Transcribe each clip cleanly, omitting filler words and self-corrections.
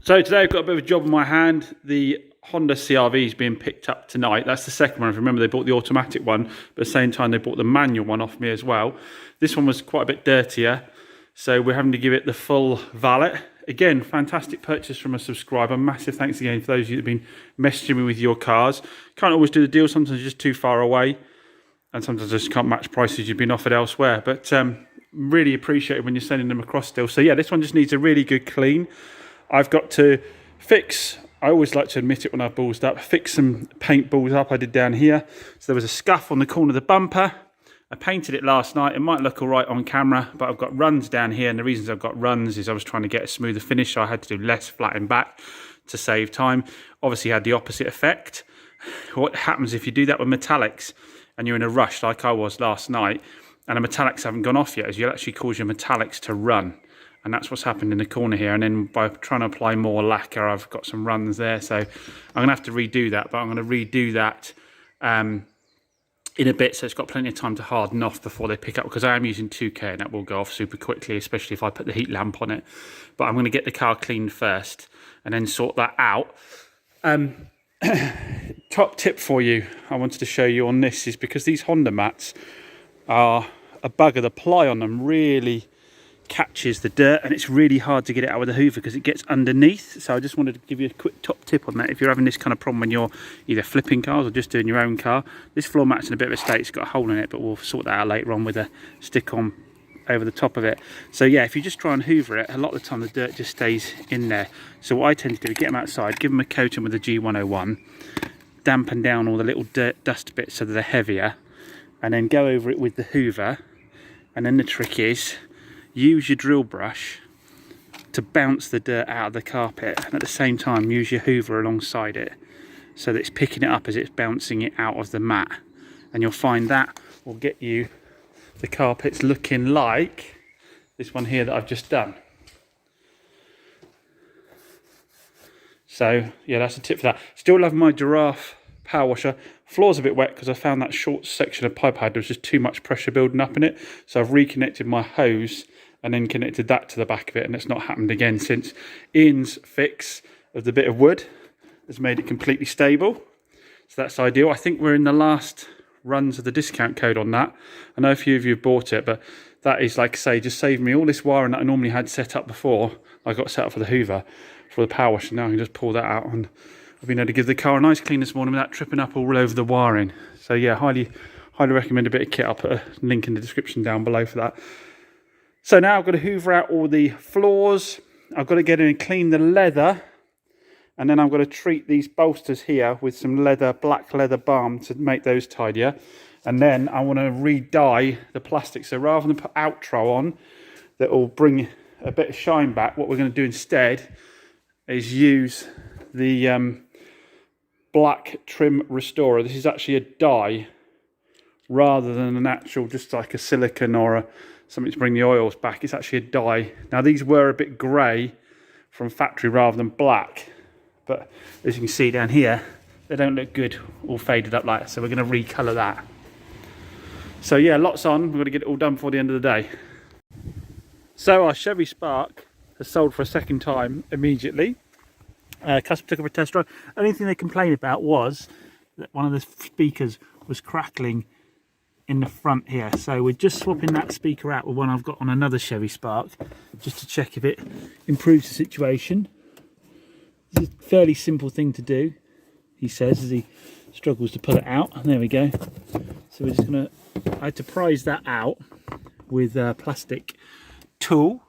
So today I've got a bit of a job in my hand. The Honda CR-V is being picked up tonight. That's the second one. If you remember, they bought the automatic one, but at the same time they bought the manual one off me as well. This one was quite a bit dirtier, so we're having to give it the full valet. Again, fantastic purchase from a subscriber. Massive thanks again for those of you that have been messaging me with your cars. Can't always do the deal. Sometimes you're just too far away, and sometimes I just can't match prices you've been offered elsewhere. But really appreciate it when you're sending them across still. So yeah, this one just needs a really good clean. I've got to fix, I always like to admit it when I've ballsed up, fix some paint balls up I did down here. So there was a scuff on the corner of the bumper. I painted it last night. It might look all right on camera, but I've got runs down here. And the reasons I've got runs is I was trying to get a smoother finish, so I had to do less flattening back to save time. Obviously had the opposite effect. What happens if you do that with metallics and you're in a rush like I was last night, and the metallics haven't gone off yet, is you'll actually cause your metallics to run. And that's what's happened in the corner here. And then by trying to apply more lacquer, I've got some runs there. So I'm going to have to redo that, but I'm going to redo that in a bit. So it's got plenty of time to harden off before they pick up, because I am using 2K and that will go off super quickly, especially if I put the heat lamp on it. But I'm going to get the car cleaned first and then sort that out. Top tip for you I wanted to show you on this is because these Honda mats are a bugger. The ply on them really catches the dirt, and it's really hard to get it out with a hoover because it gets underneath. So I just wanted to give you a quick top tip on that. If you're having this kind of problem when you're either flipping cars or just doing your own car, this floor mat's in a bit of a state. It's got a hole in it, but we'll sort that out later on with a stick on over the top of it. So yeah, if you just try and hoover it, a lot of the time the dirt just stays in there. So what I tend to do is get them outside, give them a coating with a G101, dampen down all the little dirt dust bits so that they're heavier, and then go over it with the hoover. And then the trick is use your drill brush to bounce the dirt out of the carpet, and at the same time use your hoover alongside it so that it's picking it up as it's bouncing it out of the mat. And you'll find that will get you the carpets looking like this one here that I've just done. So yeah, that's a tip for that. Still love my Giraffe power washer. Floor's a bit wet because I found that short section of pipe I had, there was just too much pressure building up in it. So I've reconnected my hose and then connected that to the back of it, and it's not happened again since. Ian's fix of the bit of wood has made it completely stable. So that's ideal. I think we're in the last runs of the discount code on that. I know a few of you have bought it, but that is, like I say, just saved me all this wiring that I normally had set up before. I got set up for the hoover, for the power washer. Now I can just pull that out, and I've been able to give the car a nice clean this morning without tripping up all over the wiring. So yeah, highly recommend a bit of kit. I'll put a link in the description down below for that. So now I've got to hoover out all the floors. I've got to get in and clean the leather. And then I've got to treat these bolsters here with some leather, black leather balm to make those tidier. And then I want to re-dye the plastic. So rather than put Outro on, that will bring a bit of shine back, what we're going to do instead is use the black trim restorer. This is actually a dye rather than an actual, just like a silicone or something to bring the oils back. It's actually a dye. Now these were a bit grey from factory rather than black, but as you can see down here, they don't look good all faded up like that. So we're going to recolour that. So yeah, lots on. We're going to get it all done before the end of the day. So our Chevy Spark has sold for a second time immediately. Customer took it for a test drive. Only thing they complained about was that one of the speakers was crackling in the front here. So we're just swapping that speaker out with one I've got on another Chevy Spark, just to check if it improves the situation. It's a fairly simple thing to do, he says, as he struggles to pull it out. And there we go. So we're just gonna, I had to prise that out with a plastic tool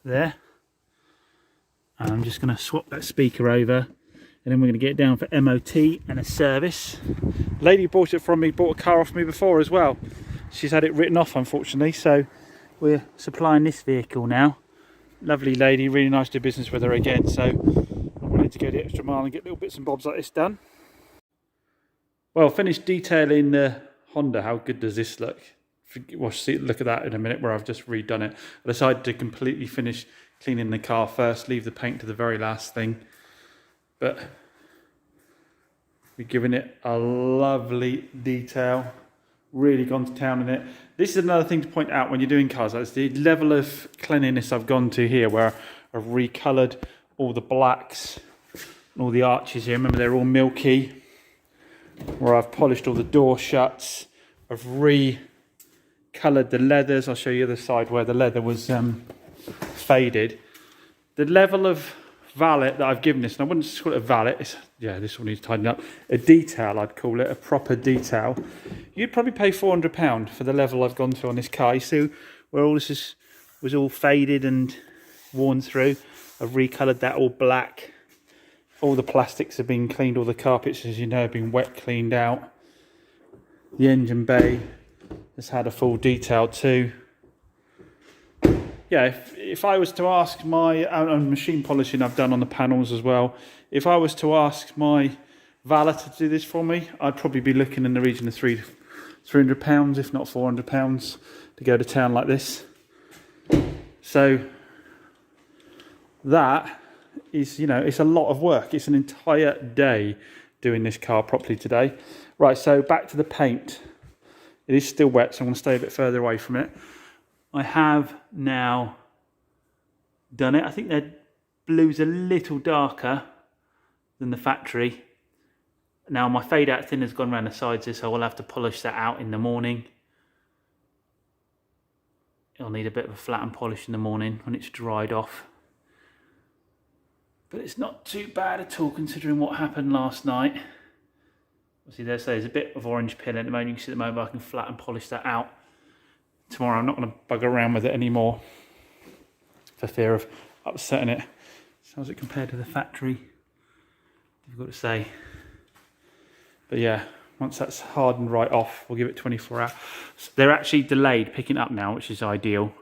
there. And I'm just going to swap that speaker over, and then we're going to get it down for MOT and a service. Lady who bought it from me bought a car off me before as well. She's had it written off, unfortunately, so we're supplying this vehicle now. Lovely lady, really nice to do business with her again. So I wanted to go the extra mile and get little bits and bobs like this done. Well, finished detailing the Honda. How good does this look? We'll see, look at that in a minute where I've just redone it. I decided to completely finish cleaning the car first, leave the paint to the very last thing. But we're giving it a lovely detail. Really gone to town in it. This is another thing to point out when you're doing cars. That's the level of cleanliness I've gone to here, where I've recoloured all the blacks and all the arches here. Remember, they're all milky. Where I've polished all the door shuts. I've coloured the leathers. I'll show you the other side where the leather was faded. The level of valet that I've given this, and I wouldn't just call it a valet, this one needs tidying up, a detail I'd call it, a proper detail. You'd probably pay £400 for the level I've gone through on this car. You see where all this was all faded and worn through. I've recoloured that all black. All the plastics have been cleaned, all the carpets, as you know, have been wet cleaned out. The engine bay has had a full detail too. Yeah, if I was to ask my machine polishing I've done on the panels as well, if I was to ask my valet to do this for me, I'd probably be looking in the region of £300, if not £400, to go to town like this. So that is, it's a lot of work. It's an entire day doing this car properly today. Right, so back to the paint. It is still wet, so I'm going to stay a bit further away from it. I have now done it. I think the blue's a little darker than the factory. Now my fade out thinner's gone around the sides here, so I'll have to polish that out in the morning. It'll need a bit of a flat and polish in the morning when it's dried off. But it's not too bad at all considering what happened last night. See, there's a bit of orange peel at the moment. You can see at the moment I can flat and polish that out. Tomorrow I'm not going to bugger around with it anymore for fear of upsetting it. So how's it compared to the factory? Difficult to say. But yeah, once that's hardened right off, we'll give it 24 hours. So they're actually delayed picking up now, which is ideal.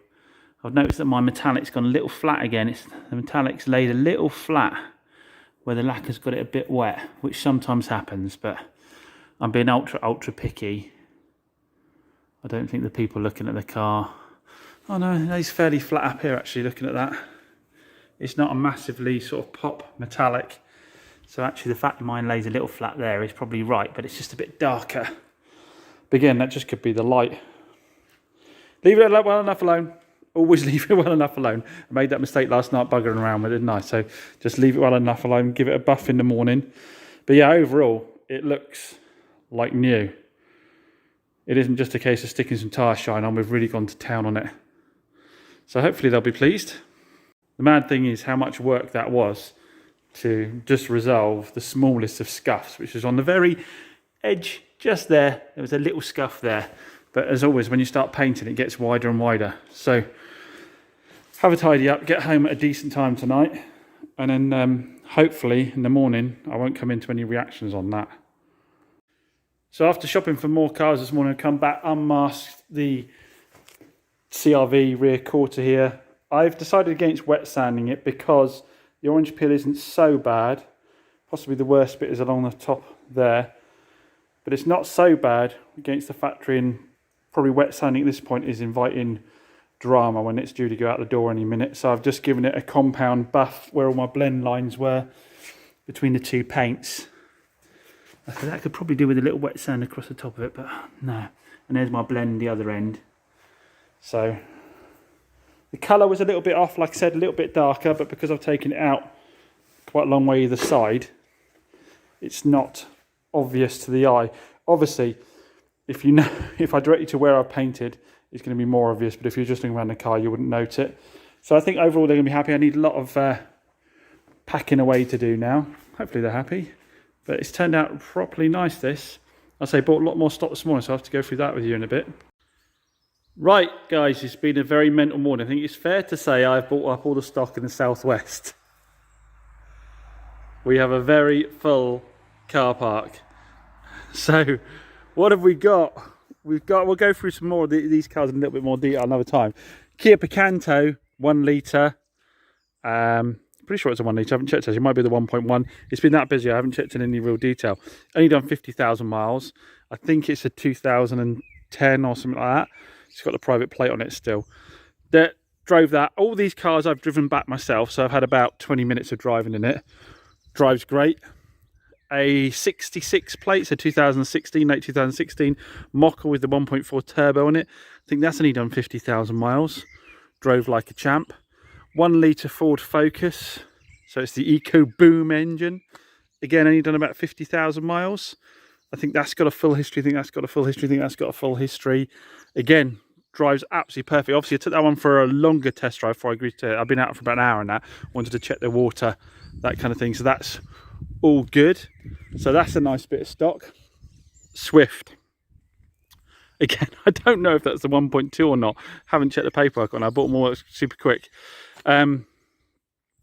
I've noticed that my metallic's gone a little flat again. The metallic's laid a little flat where the lacquer's got it a bit wet, which sometimes happens, but I'm being ultra picky. I don't think the people looking at the car... Oh no, he's fairly flat up here actually, looking at that. It's not a massively sort of pop metallic. So actually the fact that mine lays a little flat there is probably right, but it's just a bit darker. But again, that just could be the light. Leave it well enough alone. Always leave it well enough alone. I made that mistake last night buggering around with it, didn't I? So just leave it well enough alone, give it a buff in the morning. But yeah, overall, it looks like new. It isn't just a case of sticking some tyre shine on, we've really gone to town on it. So hopefully they'll be pleased. The mad thing is how much work that was to just resolve the smallest of scuffs, which is on the very edge, just there. There was a little scuff there. But as always, when you start painting, it gets wider and wider. So have a tidy up, get home at a decent time tonight. And then hopefully in the morning, I won't come into any reactions on that. So after shopping for more cars this morning, I've come back, unmasked the CR-V rear quarter here. I've decided against wet sanding it because the orange peel isn't so bad. Possibly the worst bit is along the top there. But it's not so bad against the factory, and probably wet sanding at this point is inviting drama when it's due to go out the door any minute. So I've just given it a compound buff where all my blend lines were between the two paints. I thought that could probably do with a little wet sand across the top of it, but no. And there's my blend the other end. So the colour was a little bit off, like I said, a little bit darker, but because I've taken it out quite a long way either side, it's not obvious to the eye. Obviously, if I direct you to where I've painted, it's going to be more obvious, but if you're just looking around the car, you wouldn't note it. So I think overall they're going to be happy. I need a lot of packing away to do now. Hopefully they're happy. But it's turned out properly nice, this. I say bought a lot more stock this morning, so I'll have to go through that with you in a bit. Right, guys, it's been a very mental morning. I think it's fair to say I've bought up all the stock in the southwest. We have a very full car park. So, what have we got? We'll go through some more of these cars in a little bit more detail another time. Kia Picanto, 1 litre. Pretty sure it's a 1 litre. I haven't checked it. It might be the 1.1. It's been that busy. I haven't checked in any real detail. Only done 50,000 miles. I think it's a 2010 or something like that. It's got the private plate on it still. Drove that. All these cars I've driven back myself, so I've had about 20 minutes of driving in it. Drives great. A 66 plate, so 2016, late 2016. Mocha with the 1.4 turbo on it. I think that's only done 50,000 miles. Drove like a champ. 1 litre Ford Focus. So it's the EcoBoom engine. Again, only done about 50,000 miles. I think that's got a full history. I think that's got a full history. I think that's got a full history. Again, drives absolutely perfect. Obviously, I took that one for a longer test drive before I agreed to it. I've been out for about an hour and that. Wanted to check the water, that kind of thing. So that's all good. So that's a nice bit of stock. Swift. Again, I don't know if that's the 1.2 or not. Haven't checked the paperwork on it. I bought them all super quick.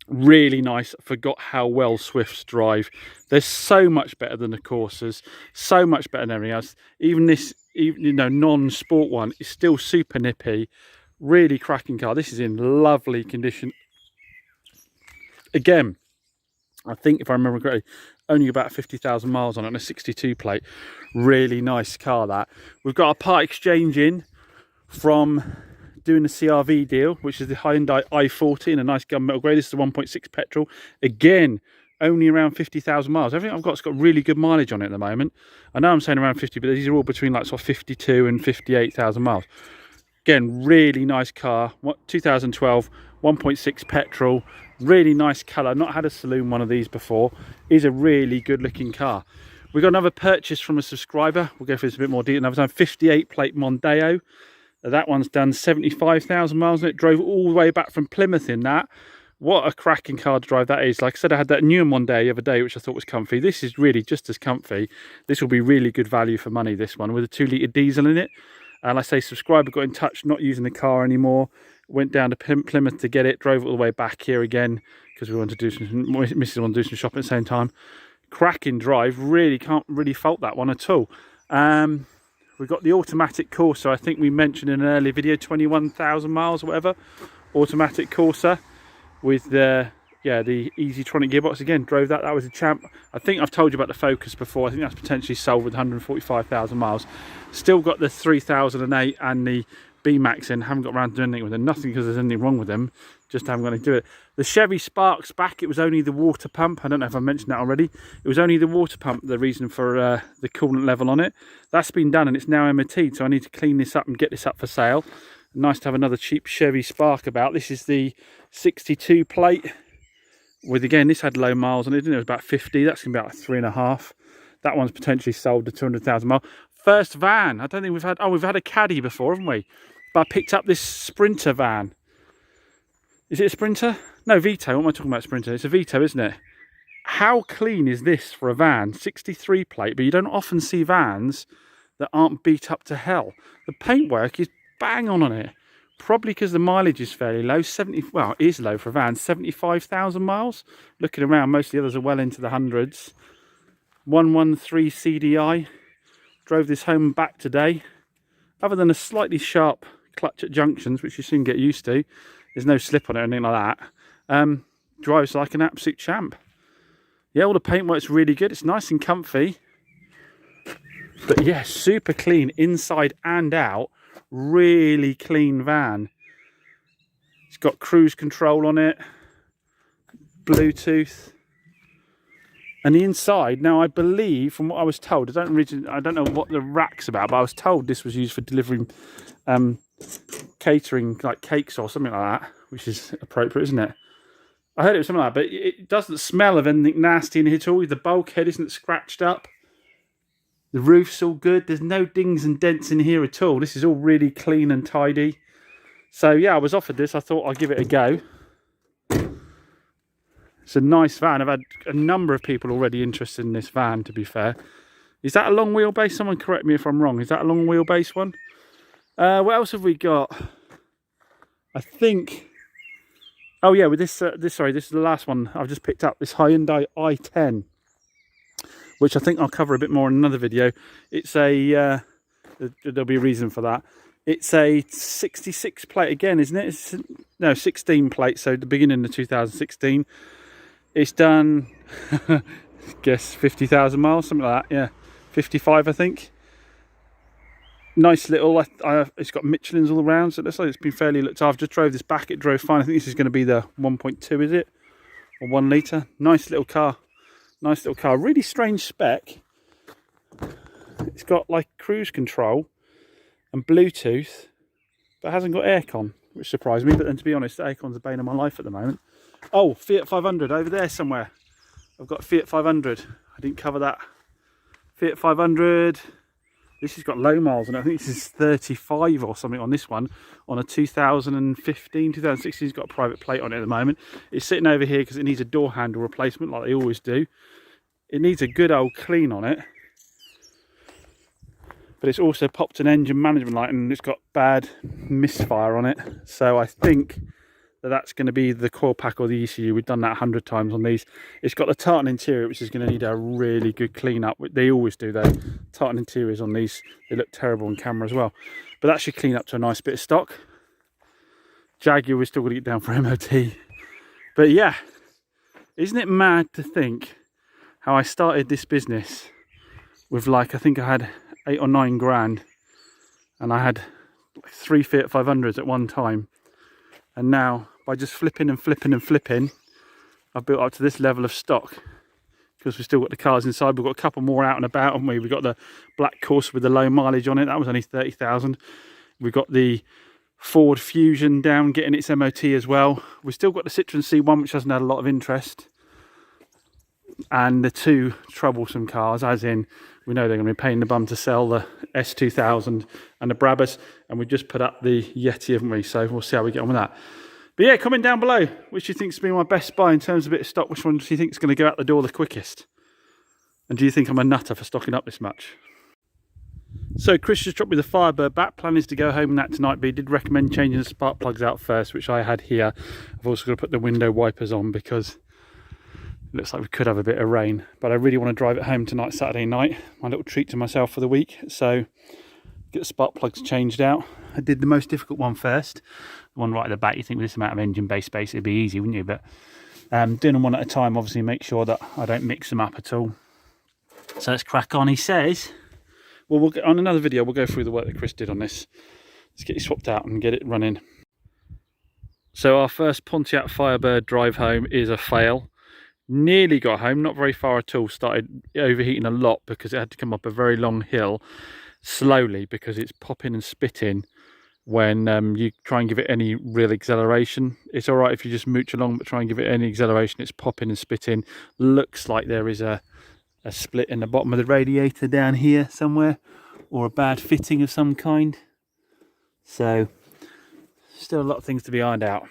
Really nice. I forgot how well Swifts drive. They're so much better than the Corsas, so much better than everything else. Even this, you know, non-sport one is still super nippy. Really cracking car. This is in lovely condition. Again, I think if I remember correctly, only about 50,000 miles on it, and a 62 plate. Really nice car that. We've got a part exchange in from doing the CRV deal, which is the Hyundai i40 in a nice gunmetal grey. This is the 1.6 petrol. Again, only around 50,000 miles. Everything I've got really good mileage on it at the moment. I know I'm saying around 50, but these are all between like sort of 52 and 58,000 miles. Again, really nice car. 2012, 1.6 petrol. Really nice colour. Not had a saloon one of these before. Is a really good looking car. We got another purchase from a subscriber. We'll go through this a bit more detail another time. 58 plate Mondeo. That one's done 75,000 miles and it drove all the way back from Plymouth in that. What a cracking car to drive that is. Like I said, I had that new Mondeo the other day, which I thought was comfy. This is really just as comfy. This will be really good value for money, this one, with a 2-litre diesel in it. And like I say, subscriber got in touch, not using the car anymore. Went down to Plymouth to get it, drove it all the way back here again, because we wanted to do some, Mrs. wanted to do some shopping at the same time. Cracking drive, really can't really fault that one at all. We've got the automatic Corsa, I think we mentioned in an earlier video, 21,000 miles or whatever. Automatic Corsa with the Easytronic gearbox. Again, drove that, that was a champ. I think I've told you about the Focus before. I think that's potentially sold with 145,000 miles. Still got the 3008 and the B-Max in. Haven't got around to doing anything with them. Nothing because there's anything wrong with them. Just haven't got to do it. The Chevy Spark's back. It was only the water pump. I don't know if I mentioned that already. It was only the water pump, the reason for the coolant level on it. That's been done and it's now MOT'd. So I need to clean this up and get this up for sale. Nice to have another cheap Chevy Spark about. This is the 62 plate. With, again, this had low miles on it. It was about 50. That's going to be about 3.5. That one's potentially sold to 200,000 miles. First van. I don't think we've had... Oh, we've had a Caddy before, haven't we? But I picked up this Sprinter van. Is it a Sprinter? No, Vito. What am I talking about, Sprinter? It's a Vito, isn't it? How clean is this for a van? 63 plate, but you don't often see vans that aren't beat up to hell. The paintwork is bang on it. Probably because the mileage is fairly low. 70, well, it is low for a van. 75,000 miles. Looking around, most of the others are well into the hundreds. 113 CDI. Drove this home and back today. Other than a slightly sharp clutch at junctions, which you soon get used to. There's no slip on it or anything like that. Drives like an absolute champ. Yeah, all the paintwork's really good. It's nice and comfy. But yeah, super clean inside and out. Really clean van. It's got cruise control on it. Bluetooth. And the inside, now I believe, from what I was told, I don't know what the rack's about, but I was told this was used for delivering catering, like cakes or something like that, which is appropriate, isn't it? I heard it was something like that, but it doesn't smell of anything nasty in here at all. The bulkhead isn't scratched up. The roof's all good. There's no dings and dents in here at all. This is all really clean and tidy. So yeah, I was offered this. I thought I'd give it a go. It's a nice van. I've had a number of people already interested in this van, to be fair. Is that a long wheelbase? Someone correct me if I'm wrong. Is that a long wheelbase one? What else have we got? I think... Oh yeah, with this this is the last one I've just picked up. This Hyundai i10. Which I think I'll cover a bit more in another video. It's a... there'll be a reason for that. It's a 66 plate again, isn't it? No, 16 plate, so the beginning of 2016. It's done, I guess, 50,000 miles, something like that, yeah. 55, I think. Nice little, it's got Michelin's all around, so it looks like it's been fairly looked after. Just drove this back, it drove fine. I think this is going to be the 1.2, is it? Or 1 litre. Nice little car. Nice little car. Really strange spec. It's got like cruise control and Bluetooth, but hasn't got aircon, which surprised me. But then, to be honest, aircon's a bane of my life at the moment. Oh, Fiat 500 over there somewhere. I've got a Fiat 500. I didn't cover that. Fiat 500. This has got low miles and I think this is 35 or something on this one. On a 2015, 2016, it's got a private plate on it at the moment. It's sitting over here because it needs a door handle replacement like they always do. It needs a good old clean on it. But it's also popped an engine management light and it's got bad misfire on it. So I think that's going to be the core pack or the ECU. We've done that 100 times on these. It's got the tartan interior, which is going to need a really good clean up. They always do though. Tartan interiors on these, they look terrible on camera as well. But that should clean up to a nice bit of stock. Jaguar, we're still going to get down for MOT. But yeah, isn't it mad to think how I started this business with like, I think I had 8 or 9 grand and I had like 3 Fiat 500s at one time, and now by just flipping and flipping and flipping I've built up to this level of stock because we've still got the cars inside. We've got a couple more out and about, haven't we? We've got the black Corsa with the low mileage on it, that was only 30,000. We've got the Ford Fusion down getting its MOT as well. We've still got the Citroen C1, which hasn't had a lot of interest, and the 2 troublesome cars, as in we know they're going to be paying the bum to sell, the S2000 and the Brabus, and we've just put up the Yeti, haven't we? So we'll see how we get on with that. But yeah, comment down below which do you think's been my best buy in terms of a bit of stock. Which one do you think is going to go out the door the quickest? And do you think I'm a nutter for stocking up this much? So Chris just dropped me the Firebird back. Plan is to go home in that tonight, but he did recommend changing the spark plugs out first, which I had here. I've also got to put the window wipers on because it looks like we could have a bit of rain, but I really want to drive it home tonight, Saturday night. My little treat to myself for the week. So get the spark plugs changed out. I did the most difficult one first. The one right at the back. You think with this amount of engine bay space it'd be easy, wouldn't you? But doing them one at a time, obviously make sure that I don't mix them up at all. So let's crack on. He says, well, we'll get on another video, we'll go through the work that Chris did on this. Let's get it swapped out and get it running. So our first Pontiac Firebird drive home is a fail. Nearly got home, not very far at all. Started overheating a lot because it had to come up a very long hill slowly because it's popping and spitting when you try and give it any real acceleration. It's all right if you just mooch along, but try and give it any acceleration, it's popping and spitting. Looks like there is a split in the bottom of the radiator down here somewhere, or a bad fitting of some kind. So still a lot of things to be ironed out.